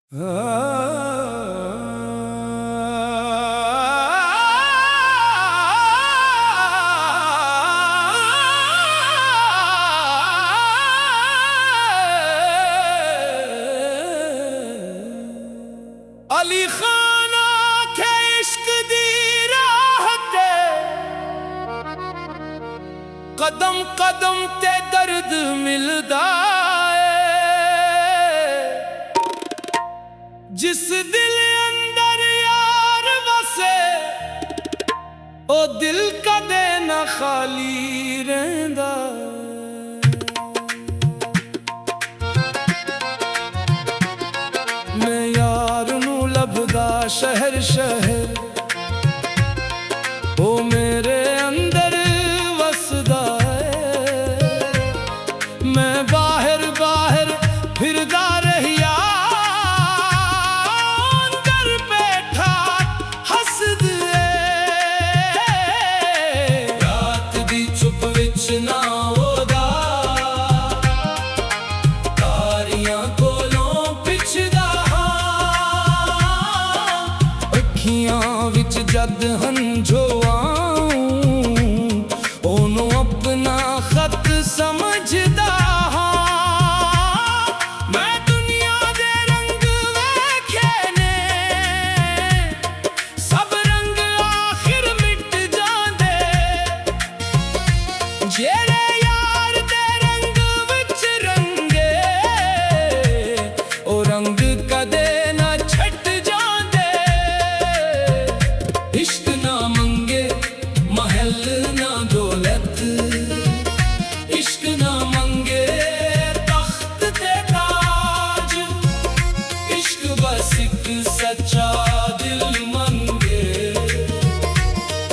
अली खाना के इश्क दी राह ते कदम कदम ते दर्द मिलदा है। जिस दिल अंदर यार वसे ओ दिल कदे ना खाली रहंदा। मैं यार नू लभदा शहर शहर ओ मेरे अंदर वसदा है। मैं बाहर बाहर फिरदा रहिया अंदर बैठा हसद रात दी चुप विच ना ओदा तारियां कोलों पिछदा अखियां विच जद हंझो ओनू अपना खत समझदा। मैं दुनिया दे रंग वेखे ने सब रंग आखिर मिट जांदे। जेरे यार दे रंग विच रंगे ओ रंग कदे ना छट जांदे। इश्क ना मंगे महल ना दौलत, इश्क ना मंगे तख्त ते ताज, इश्क बस एक सच्चा दिल मंगे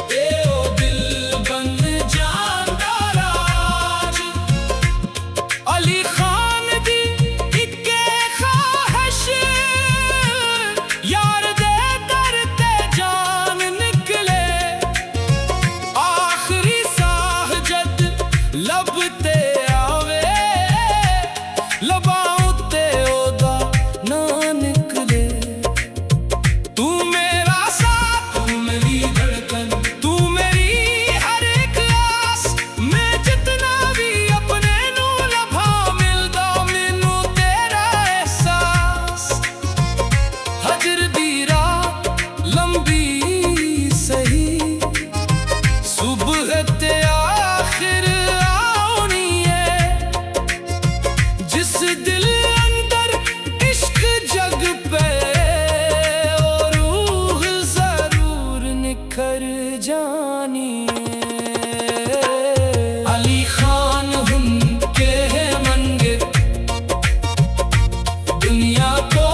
ते ओ दिल बन जांदा राज। अली खान दी इक्के ख्वाहिश यार दे दर ते जान निकले। आखिरी साह जद लब ते आवे लबां ते ओदा ना निकले। तू मेरा साथ, तू मेरी धड़कन, तू मेरी हर एक आस। मैं जितना भी अपने नू लभा मिलदा मैनू तेरा एहसास। हजर दी रात लंबी सही सुबह ते आखिर आउनी है। जिस दिल अंदर इश्क जग पे ओ रूह जरूर निखर जानी है। अली खान हुन के मंगे दुनिया को